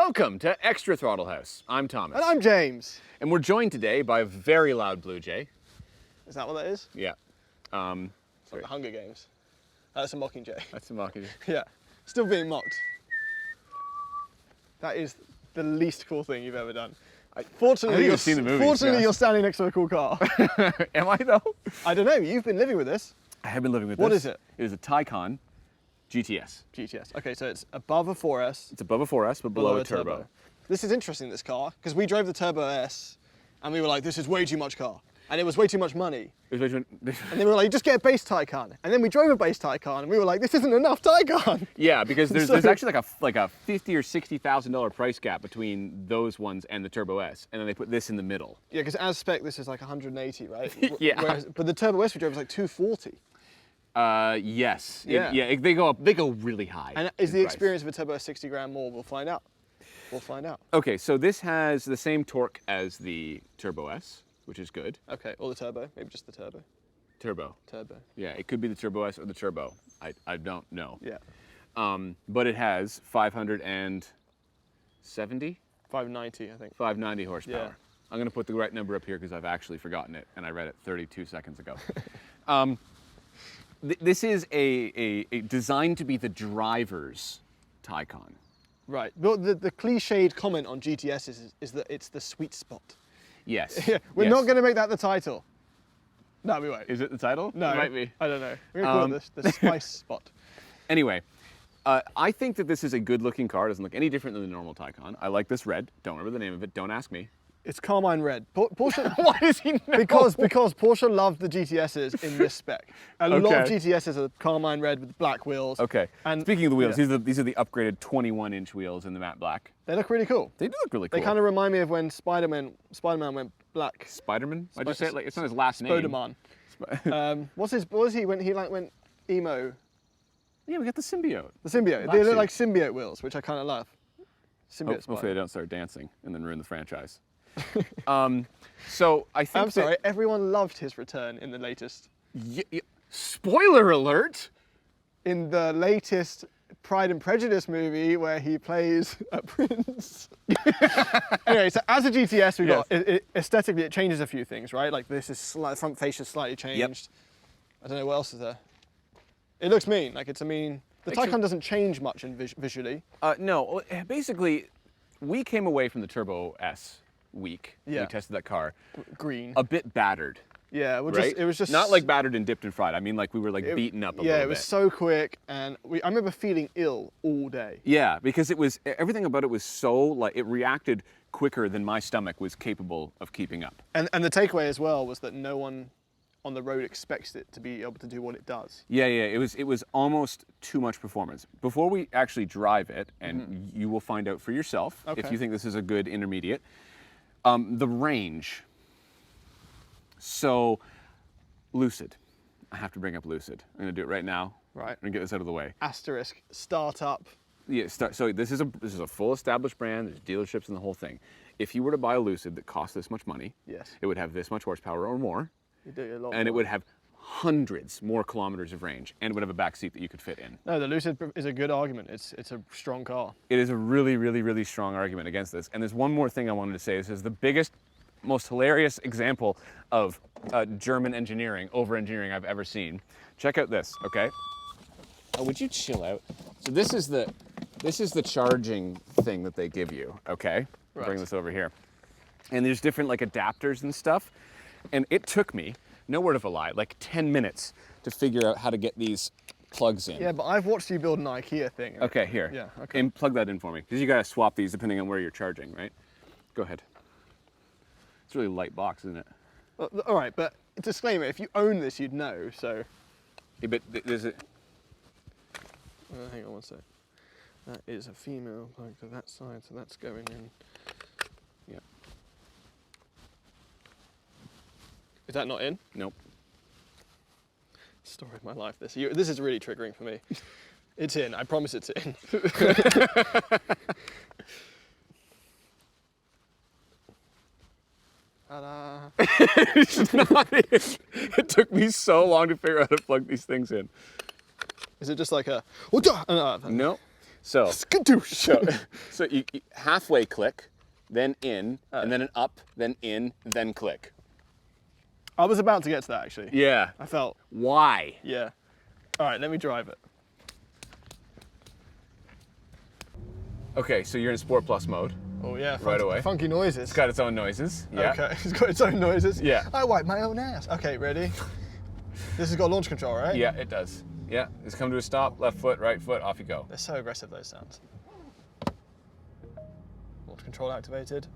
Welcome to Extra Throttle House. I'm Thomas. And I'm James. And we're joined today by a very loud blue jay. Is that what that is? Yeah. Like the Hunger Games. That's a mockingjay. That's a mockingjay. Yeah. Still being mocked. That is the least cool thing you've ever done. Fortunately, you've seen the movies, fortunately yeah. you're standing next to a cool car. Am I though? I don't know. You've been living with this. I have been living with What this. is it? It is a Taycan GTS. GTS. Okay, so it's above a 4S. It's above a 4S, but below a turbo. This is interesting, this car, because we drove the Turbo S and we were like, this is way too much car. And it was way too much money. It was And then we were like, just get a base Taycan. And then we drove a base Taycan and we were like, this isn't enough Taycan. Yeah, because there's actually like a $50,000 or $60,000 price gap between those ones and the Turbo S, and then they put this in the middle. Yeah, because as spec, this is like 180, right? Yeah. But the Turbo S we drove was like 240. Yes. Yeah. They go really high. And is the in price. experience of a Turbo S 60 grand more? We'll find out. We'll find out. Okay, so this has the same torque as the Turbo S, which is good. Okay, or the Turbo, maybe just the Turbo. Turbo. Turbo. Yeah, it could be the Turbo S or the Turbo. I don't know. Yeah. But it has 570? 590, I think. 590 horsepower. Yeah. I'm going to put the right number up here because I've actually forgotten it, and I read it 32 seconds ago. This is a designed to be the driver's Taycan. Right. But the cliched comment on GTS is that it's the sweet spot. Yes. Yeah, we're not going to make that the title. No, we won't. Is it the title? No. It might be. I don't know. We're going to call it the spice spot. Anyway, I think that this is a good-looking car. It doesn't look any different than the normal Taycan. I like this red. Don't remember the name of it. Don't ask me. It's Carmine Red. Porsche. Why does he know? Because Porsche loved the GTSs in this spec. A lot of GTSs are Carmine Red with black wheels. Okay. And speaking of the wheels, yeah. these are the upgraded 21-inch wheels in the matte black. They look really cool. They do look really cool. They kind of remind me of when Spider-Man went black. Spider-Man? Why'd you say it like it's not his last name? Spider-Man. What was he when he went emo? Yeah, we got the symbiote. The symbiote. They look like symbiote wheels, which I kind of love. Symbiote. Hopefully they don't start dancing and then ruin the franchise. So I think I'm sorry, everyone loved his return in the latest. Spoiler alert! In the latest Pride and Prejudice movie where he plays a prince. Anyway, so as a GTS, we got aesthetically it changes a few things, right? Like this is front face is slightly changed. Yep. I don't know what else is there. It looks mean, like it's a mean. The Taycan doesn't change much in visually. No, basically, we came away from the Turbo S week. Yeah. We tested that car. Green. A bit battered. Yeah, Right? it was just not like battered and dipped and fried. I mean, like we were like beaten up a little bit. Yeah, it was so quick, and I remember feeling ill all day. Yeah, because it was everything about it was so like it reacted quicker than my stomach was capable of keeping up. And the takeaway as well was that no one on the road expects it to be able to do what it does. Yeah, it was almost too much performance. Before we actually drive it, and you will find out for yourself if you think this is a good intermediate, the range. So, Lucid. I have to bring up Lucid. I'm going to do it right now. Right. I'm going to get this out of the way. Asterisk, startup. Yeah, so this is a full established brand. There's dealerships and the whole thing. If you were to buy a Lucid that cost this much money, Yes. it would have this much horsepower or more, You do a lot and it more. would have hundreds more kilometers of range, and it would have a back seat that you could fit in. No, the Lucid is a good argument. It's a strong car. It is a really, really, really strong argument against this. And there's one more thing I wanted to say. This is the biggest, most hilarious example of German engineering, over-engineering I've ever seen. Check out this, okay? Oh, would you chill out? So this is the charging thing that they give you, okay? Right. Bring this over here. And there's different like adapters and stuff. And it took me, no word of a lie, like 10 minutes to figure out how to get these plugs in. Yeah, but I've watched you build an IKEA thing. Okay, here. Yeah, okay. And plug that in for me. Because you gotta swap these depending on where you're charging, right? Go ahead. It's a really light box, isn't it? Well, all right, but disclaimer, if you own this, you'd know, so. Yeah, but there's a... Hang on one sec. That is a female plug to that side, so that's going in. Yeah. Is that not in? Nope. Story of my life, this. This is really triggering for me. It's in, I promise it's in. Ta-da. It's not in. It took me so long to figure out how to plug these things in. Is it just like a... No. So, Skadoosh. so you halfway click, then in, and then an up, then in, then click. I was about to get to that actually. Yeah. I felt. Why? Yeah. All right, let me drive it. Okay, so you're in Sport Plus mode. Oh yeah. Right away. Funky noises. It's got its own noises. Yeah. Okay, it's got its own noises. Yeah. I wipe my own ass. Okay, ready? This has got launch control, right? Yeah, it does. Yeah, it's come to a stop, left foot, right foot, off you go. They're so aggressive, those sounds. Launch control activated.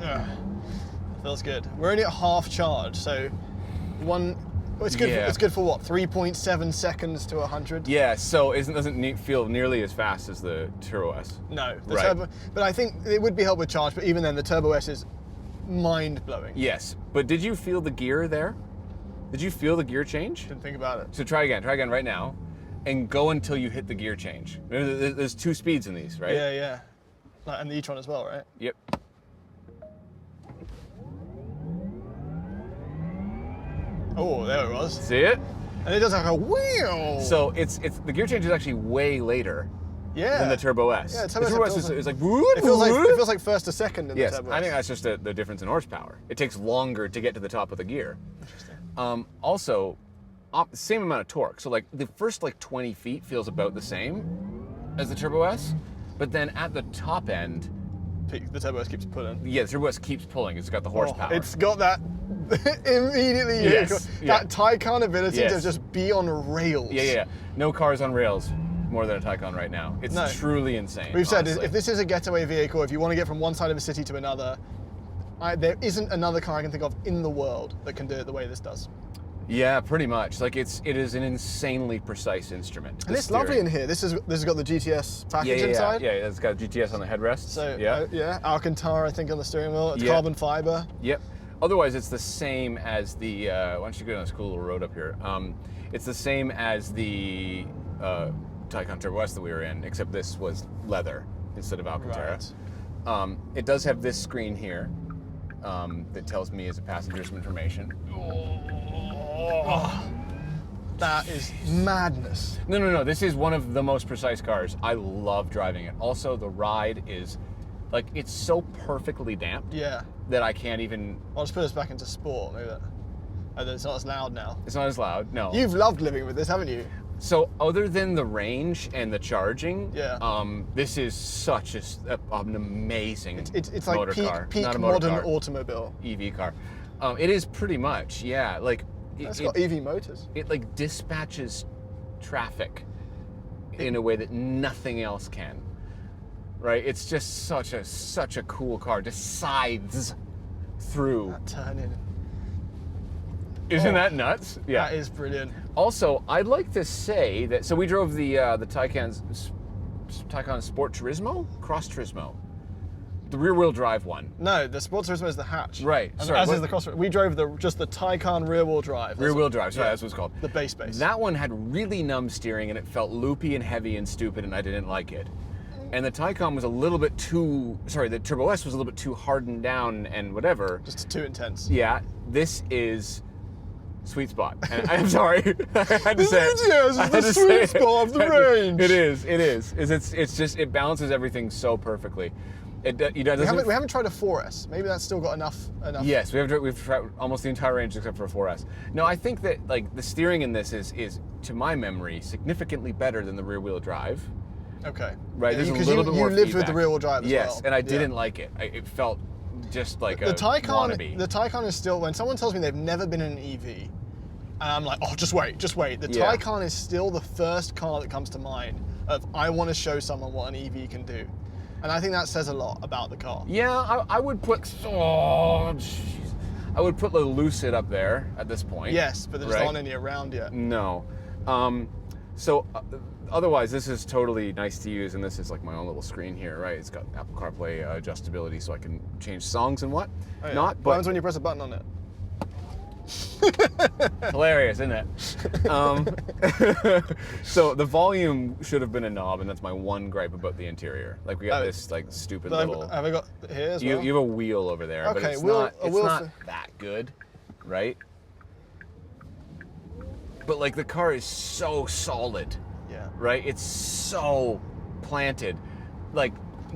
Ugh. Feels good. We're only at half charge, so it's good. Yeah. It's good for what? 3.7 seconds to 100. Yeah, so doesn't feel nearly as fast as the Turbo S. No, the Right. turbo. But I think it would be helped with charge. But even then, the Turbo S is mind blowing. Yes, but did you feel the gear there? Did you feel the gear change? Didn't think about it. So try again right now, and go until you hit the gear change. There's 2 speeds in these, right? Yeah, yeah. Like, and the e-tron as well, right? Yep. Oh, there it was. See it? And it does like a wheel. So it's the gear change is actually way later yeah. than the Turbo S. Yeah, the Turbo S is like whoop, it feels like whoop. it feels like first to second in Yes, the Turbo S. I think that's just the difference in horsepower. It takes longer to get to the top of the gear. Interesting. Also, same amount of torque. So like the first like 20 feet feels about the same as the Turbo S, but then at the top end, The Turbo S keeps pulling. yeah, the Turbo S keeps pulling. It's got the horsepower. Oh, it's got that immediately. Yes, That Taycan ability Yes. to just be on rails. yeah. No cars on rails more than a Taycan right now. It's No. truly insane. We've said honestly. if this is a getaway vehicle, if you want to get from one side of a city to another, there isn't another car I can think of in the world that can do it the way this does. Yeah, pretty much. Like it is an insanely precise instrument. And it's lovely in here. This has got the GTS package inside. Yeah, it's got GTS on the headrest. So yeah. Alcantara I think on the steering wheel. It's Yeah. carbon fiber. Yep. Otherwise, it's the same as the. Why don't you go down this cool little road up here? It's the same as the Taycan Turbo S that we were in, except this was leather instead of Alcantara. Right. It does have this screen here that tells me as a passenger some information. Oh, that is madness. No. This is one of the most precise cars. I love driving it. Also, the ride is like it's so perfectly damped Yeah. that I can't even. I'll just put us back into sport. Maybe that. Oh, it's not as loud now. It's not as loud. No. You've loved living with this, haven't you? So other than the range and the charging, Yeah. this is such an amazing It's like motor car. peak Not a motor modern car, automobile. EV car. It is pretty much, yeah. Like It's got EV motors. it like dispatches traffic in a way that nothing else can. Right? It's just such a cool car. Just scythes through. That turning. Isn't that nuts? Yeah. That is brilliant. Also, I'd like to say that we drove the Taycan Sport Turismo, Cross Turismo, the rear-wheel drive one. No, the Sport Turismo is the hatch. Right. And Sorry, as what- is the Cross. We drove just the Taycan rear-wheel drive. Rear-wheel drive. Sorry, that's what it's called. The base. That one had really numb steering, and it felt loopy and heavy and stupid, and I didn't like it. And the Taycan was a little bit too. Sorry, the Turbo S was a little bit too hardened down and whatever. Just too intense. Yeah. This is. Sweet spot. And I'm sorry. I had to say it. Yes, I it's had the to sweet say it. spot of the range. It is. It's just it balances everything so perfectly. It doesn't. We haven't tried a 4S. Maybe that's still got enough. Yes, we've tried almost the entire range except for a 4S. No, I think that like the steering in this is to my memory significantly better than the rear wheel drive. Okay. Right. There's a Because little bit more you lived with feedback. the rear wheel drive as well. Yes, and I didn't like it. It felt just like The a Taycan. wannabe. The Taycan is still. When someone tells me they've never been in an EV, and I'm like, oh, just wait. The Yeah. Taycan is still the first car that comes to mind of I want to show someone what an EV can do, and I think that says a lot about the car. Yeah, I would put. Oh, jeez. I would put the Lucid up there at this point. Yes, but there just right? aren't any around yet. No. Otherwise, this is totally nice to use, and this is like my own little screen here, right? It's got Apple CarPlay adjustability, so I can change songs and what Oh, yeah. not. What But happens when you press a button on it? hilarious, isn't it? So the volume should have been a knob, and that's my one gripe about the interior. Like we got this like stupid But little. have I got here as well? You have a wheel over there, but Okay, it's wheel- not. a It's wheel not for- that good, right? but like the car is so solid, Yeah. right? It's so planted. Like,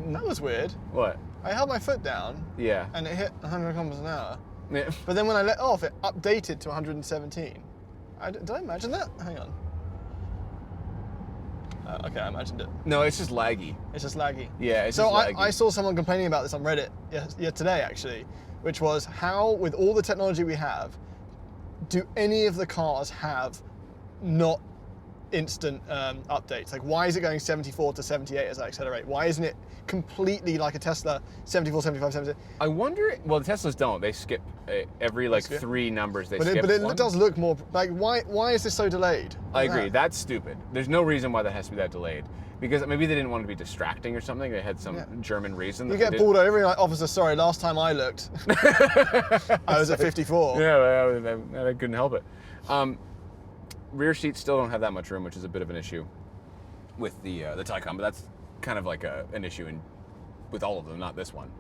That was weird. what? I held my foot down Yeah. and it hit 100 kilometers an hour. Yeah. But then when I let off, it updated to 117. Did I imagine that? Hang on. Okay, I imagined it. No, it's just laggy. It's just laggy. Yeah, it's So just laggy. I saw someone complaining about this on Reddit today, actually, which was how, with all the technology we have, do any of the cars have not instant updates? Like, why is it going 74 to 78 as I accelerate? Why isn't it completely like a Tesla, 74, 75, 78? I wonder. Well, the Teslas don't. They skip every like skip? 3 numbers. They But skip. it one. does look more like why is this so delayed? I agree. That. That's stupid. There's no reason why that has to be that delayed. Because maybe they didn't want to be distracting or something. They had some German reason. You that get they pulled over, you're like, officer, sorry, last time I looked, I was at 54. Yeah, I couldn't help it. Rear seats still don't have that much room, which is a bit of an issue with the Taycan, but that's kind of like an issue with all of them, not this one.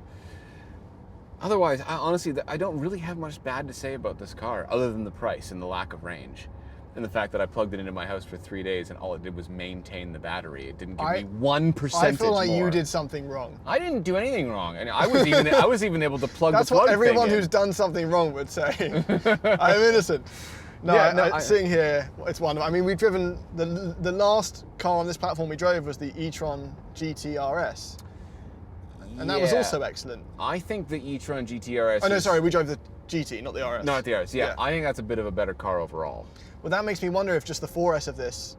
Otherwise, honestly, I don't really have much bad to say about this car, other than the price and the lack of range. And the fact that I plugged it into my house for 3 days and all it did was maintain the battery. It didn't give me 1% I feel like more. you did something wrong. I didn't do anything wrong. And I was even able to plug That's the plug what everyone thing in. who's done something wrong would say. I'm innocent. No, Yeah, sitting here, it's wonderful. I mean, we've driven, the last car on this platform we drove was the e-tron GTRS. And that was Yeah. also excellent. I think the e-tron GTRS. Oh no, sorry, we drove the GT, not the RS. Not the RS. Yeah, Yeah. I think that's a bit of a better car overall. Well, that makes me wonder if just the 4S of this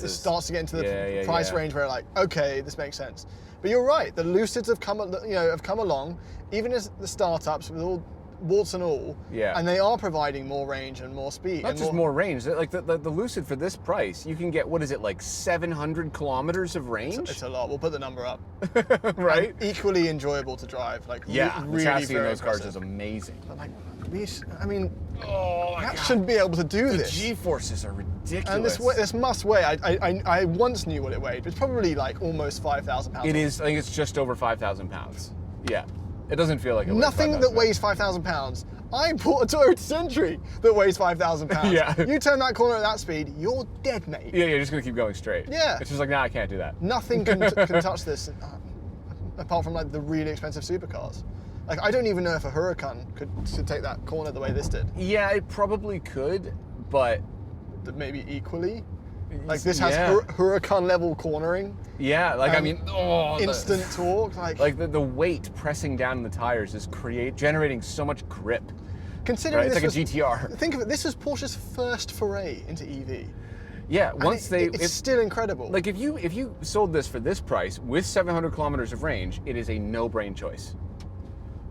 starts to get into the price range where like, okay, this makes sense. But you're right, the Lucids have come along, even as the startups with all warts and all, and they are providing more range and more speed. Not just more range. Like the Lucid for this price, you can get, what is it, like 700 kilometers of range? It's a lot. We'll put the number up. Right? And equally enjoyable to drive. Like, Yeah, really the chassis in very those cars impressive. is amazing. But like, I mean, Oh my that God. shouldn't be able to do The this. G-forces are ridiculous. And this must weigh. I once knew what it weighed. It's probably like almost 5,000 pounds. It is. I think it's just over 5,000 pounds. Yeah, it doesn't feel like it. Nothing that weighs 5,000 pounds. I bought a Toyota Century that weighs 5,000 pounds. Yeah. You turn that corner at that speed, you're dead, mate. Yeah, you're just gonna keep going straight. Yeah. It's just like, nah, I can't do that. Nothing can touch this, apart from like the really expensive supercars. Like, I don't even know if a Huracan could take that corner the way this did. Yeah, it probably could, but Maybe equally. Like, this has Yeah. Huracan level cornering. yeah, like I mean, Instant torque. Like the weight pressing down in the tires is generating so much grip. considering Right? It's this like a GTR. Think of it. This was Porsche's first foray into EV. Yeah, And once it's still incredible. like if you sold this for this price with 700 kilometers of range, it is a no-brain choice,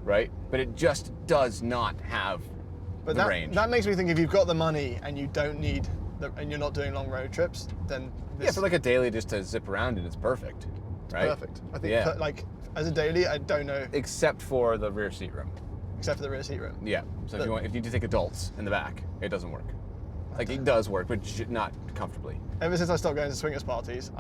right? But it just does not have but the range. that makes me think if you've got the money and you don't need and you're not doing long road trips, then this Yeah, for like a daily just to zip around and it's perfect, right? perfect. I think Yeah. like as a daily, I don't know, Except for the rear seat room. except for the rear seat room. Yeah. So if you need to take adults in the back, it doesn't work. Like it does work, but not comfortably. Ever since I stopped going to swingers parties,